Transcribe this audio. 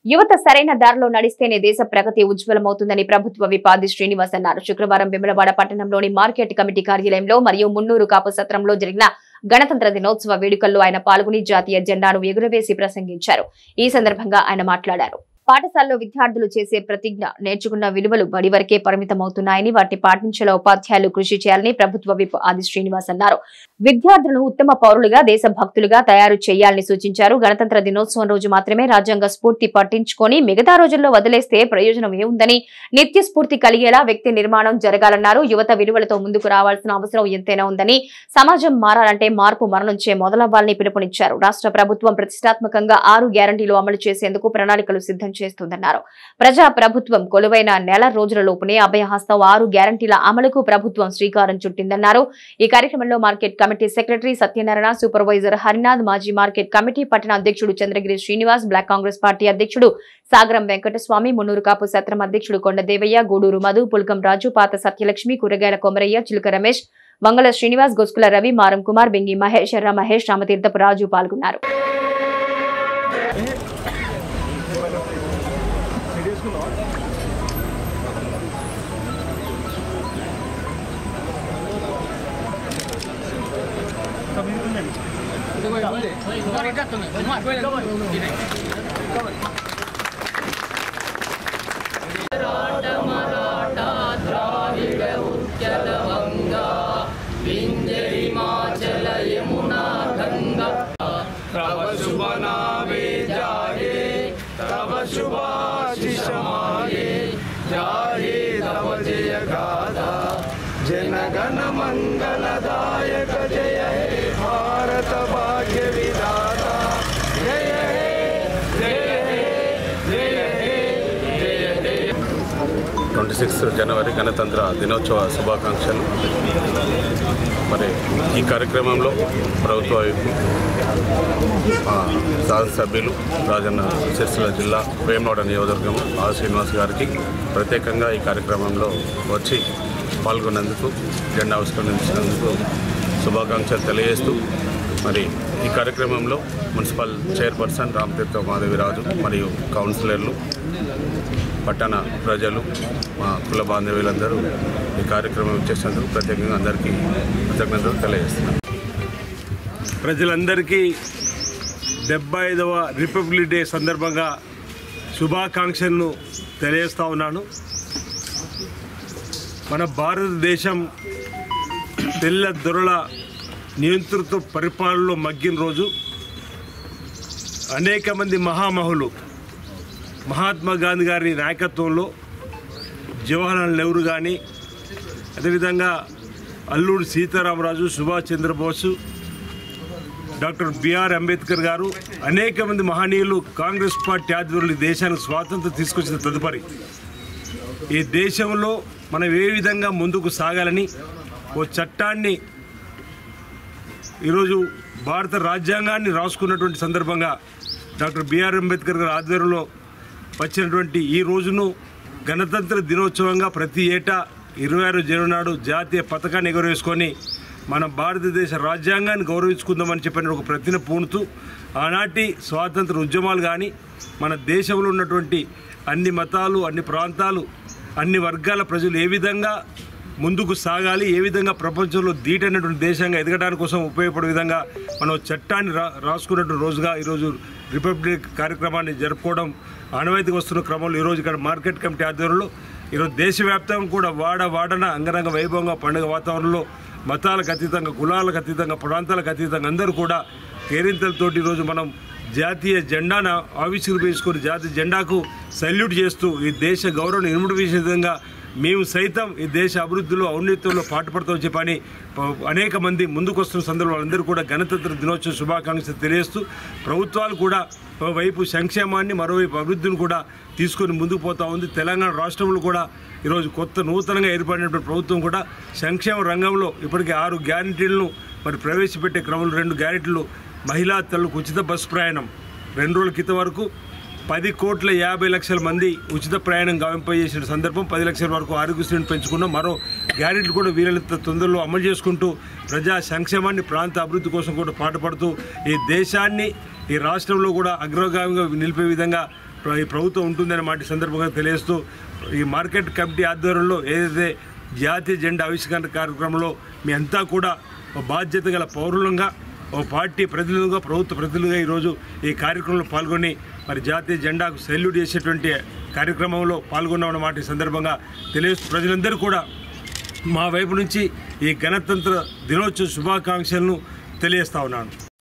యువత సరైన దారిలో నడిస్తేనే దేశ ప్రగతి ఉజ్వలమవుతుందని ప్రభుత్వ విప్ ఆది శ్రీనివాస్ అన్నారు. శుక్రవారం వేములవాడ పట్టణంలోని మార్కెట్ కమిటీ కార్యాలయంలో మరియు మున్నూరు కాపు సత్రంలో జరిగిన గణతంత్ర దినోత్సవ వేడుకల్లో ఆయన పాల్గొని జాతీయ జెండాను ఎగురవేసి ప్రసంగించారు. ఈ సందర్భంగా ఆయన మాట్లాడారు. పాఠశాలలో విద్యార్థులు చేసే ప్రతిజ్ఞ నేర్చుకున్న విలువలు బడి వరకే పరిమితమవుతున్నాయని వాటిని పాటించేలా ఉపాధ్యాయులు కృషి చేయాలని ప్రభుత్వ విప్ ఆది శ్రీనివాస్ అన్నారు. విద్యార్థులను ఉత్తమ పౌరులుగా దేశభక్తులుగా తయారు చేయాలని సూచించారు. గణతంత్ర దినోత్సవం రోజు మాత్రమే రాజ్యాంగ స్ఫూర్తి పట్టించుకొని మిగతా రోజుల్లో వదిలేస్తే ప్రయోజనం ఏముందని నిత్య స్ఫూర్తి కలిగేలా వ్యక్తి నిర్మాణం జరగాలన్నారు. యువత విలువలతో ముందుకు రావాల్సిన అవసరం ఎంతైనా ఉందని, సమాజం మారాలంటే మార్పు మన నుంచే మొదలవ్వాలని పిలుపునిచ్చారు. రాష్ట్ర ప్రభుత్వం ప్రతిష్టాత్మకంగా 6 గ్యారంటీలు అమలు చేసేందుకు ప్రణాళికలు సిద్ధం చేస్తుందన్నారు. ప్రజా ప్రభుత్వం కొలువైన నెల రోజులలోపునే అభయహస్తం 6 గ్యారంటీల అమలుకు ప్రభుత్వం శ్రీకారం చుట్టిందన్నారు. ఈ కార్యక్రమంలో market committee secretary Satyanarayana, supervisor Harinath, మాజీ మార్కెట్ కమిటీ పట్టణ అధ్యక్షుడు చంద్రగిరి శ్రీనివాస్, బ్లాక్ కాంగ్రెస్ పార్టీ అధ్యక్షుడు సాగరం వెంకటస్వామి, మున్నూరు కాపు సత్రం అధ్యక్షుడు కొండదేవయ్య, గూడూరు మధు, పుల్కం రాజు, పాత సత్యలక్ష్మి, కూరగాయల కొమరయ్య, చిలుక రమేష్, మంగళ శ్రీనివాస్, గొస్కుల రవి, మారం కుమార్, బెంగి మహేష్, ఎర్ర మహేష్, రామతీర్థపు రాజు పాల్గొన్నారు. जनगण मंगलदायक जय हे भारत भाग्य विधाता जय हे जय हे जय हे जय हे 26 జనవరి గణతంత్ర దినోత్సవ శుభాకాంక్షలు. మరి ఈ కార్యక్రమంలో ప్రభుత్వ శాసనసభ్యులు రాజన్న సిరిసిల్ల జిల్లా వేములవాడ నియోజకవర్గం ఆది శ్రీనివాస్ గారికి ప్రత్యేకంగా ఈ కార్యక్రమంలో వచ్చి పాల్గొన్నందుకు, జెండా ఆవిష్కరించినందుకు శుభాకాంక్షలు తెలియజేస్తూ, మరి ఈ కార్యక్రమంలో మున్సిపల్ చైర్పర్సన్ రామతీర్థ మాధవిరాజు మరియు కౌన్సిలర్లు, పట్టణ ప్రజలు, మా కుల బాంధవ్యులందరూ ఈ కార్యక్రమం ఇచ్చేసినందుకు ప్రత్యేకంగా అందరికీ కృతజ్ఞతలు తెలియజేస్తున్నాను. ప్రజలందరికీ 75వ రిపబ్లిక్ డే సందర్భంగా శుభాకాంక్షలను తెలియజేస్తూ ఉన్నాను. మన భారతదేశం తెల్ల దొరల నియంతృత్వ పరిపాలనలో మగ్గిన రోజు అనేక మంది మహామహులు మహాత్మా గాంధీ గారి నాయకత్వంలో జవహర్లాల్ నెహ్రూ కానీ, అదేవిధంగా అల్లూరి సీతారామరాజు, సుభాష్ చంద్రబోసు, డాక్టర్ బిఆర్ అంబేద్కర్ గారు, అనేక మంది మహనీయులు కాంగ్రెస్ పార్టీ ఆధ్వర్యంలో దేశానికి స్వాతంత్రం తీసుకొచ్చిన తదుపరి ఈ దేశంలో మనం ఏ విధంగా ముందుకు సాగాలని ఓ చట్టాన్ని ఈరోజు భారత రాజ్యాంగాన్ని రాసుకున్నటువంటి సందర్భంగా డాక్టర్ బిఆర్ అంబేద్కర్ గారి ఆధ్వర్యంలో వచ్చినటువంటి ఈ రోజును గణతంత్ర దినోత్సవంగా ప్రతి ఏటా 26 జనవరి నాడు జాతీయ పతాకాన్ని ఎగురవేసుకొని మన భారతదేశ రాజ్యాంగాన్ని గౌరవించుకుందామని చెప్పిన ఒక ప్రతిన పూనుతూ ఆనాటి స్వాతంత్ర ఉద్యమాలు కానీ, మన దేశంలో ఉన్నటువంటి అన్ని మతాలు, అన్ని ప్రాంతాలు, అన్ని వర్గాల ప్రజలు ఏ విధంగా ముందుకు సాగాలి, ఏ విధంగా ప్రపంచంలో ధీటైనటువంటి దేశంగా ఎదగడానికి కోసం ఉపయోగపడే విధంగా మనం చట్టాన్ని రాసుకున్నటువంటి రోజుగా ఈరోజు రిపబ్లిక్ కార్యక్రమాన్ని జరుపుకోవడం ఆనవాయితీగా వస్తున్న క్రమంలో ఈరోజు ఇక్కడ మార్కెట్ కమిటీ ఆధ్వర్యంలో ఈరోజు దేశవ్యాప్తంగా కూడా వాడన అంగరంగ వైభవంగా పండుగ వాతావరణంలో మతాలకు అతీతంగా, కులాలకు అతీతంగా, ప్రాంతాలకు అతీతంగా అందరూ కూడా కేరింతలతోటి ఈరోజు మనం జాతీయ జెండాను ఆవిష్కరించుకొని జాతీయ జెండాకు సల్యూట్ చేస్తూ ఈ దేశ గౌరవం ఇనుముడు వేసే విధంగా మేము సైతం ఈ దేశ అభివృద్ధిలో, ఔన్నత్యంలో పాటుపడతామని చెప్పని అనేక మంది ముందుకు వస్తున్న సందర్భంలో వాళ్ళందరూ కూడా గణతంత్ర దినోత్సవ శుభాకాంక్షలు తెలియజేస్తూ, ప్రభుత్వాలు కూడా ఒకవైపు సంక్షేమాన్ని, మరోవైపు అభివృద్ధిని కూడా తీసుకొని ముందుకు పోతూ ఉంది. తెలంగాణ రాష్ట్రంలో కూడా ఈరోజు నూతనంగా ఏర్పడినటువంటి ప్రభుత్వం కూడా సంక్షేమ రంగంలో ఇప్పటికే 6 గ్యారెంటీలను మరి ప్రవేశపెట్టే క్రమంలో 2 గ్యారెంటీలు మహిళా తల్లులకు ఉచిత బస్సు ప్రయాణం 2 రోజుల క్రితం వరకు 10,50,00,000 మంది ఉచిత ప్రయాణం గావింపజేసిన సందర్భం 10 లక్షల వరకు ఆరోగ్యశ్రీని పెంచుకున్నాం. మరో గ్యారెంటీలు కూడా వీలైనంత తొందరలో అమలు చేసుకుంటూ ప్రజా సంక్షేమాన్ని, ప్రాంత అభివృద్ధి కోసం కూడా పాటుపడుతూ ఈ దేశాన్ని, ఈ రాష్ట్రంలో కూడా అగ్రగామిగా నిలిపే విధంగా ఈ ప్రభుత్వం ఉంటుందనే మాట సందర్భంగా తెలియజేస్తూ ఈ మార్కెట్ కమిటీ ఆధ్వర్యంలో ఏదైతే జాతీయ జెండా ఆవిష్కరణ కార్యక్రమంలో మీ అంతా కూడా బాధ్యత గల పౌరులంగా ఓ పార్టీ ప్రతినిధులుగా ప్రభుత్వ ప్రతినిధులుగా ఈరోజు ఈ కార్యక్రమంలో పాల్గొని మరి జాతీయ జెండాకు సెల్యూట్ చేసేటువంటి కార్యక్రమంలో పాల్గొన్నామన్న మాట సందర్భంగా తెలియజేస్తూ ప్రజలందరూ కూడా మా వైపు నుంచి ఈ గణతంత్ర దినోత్సవ శుభాకాంక్షలను తెలియజేస్తా ఉన్నాను.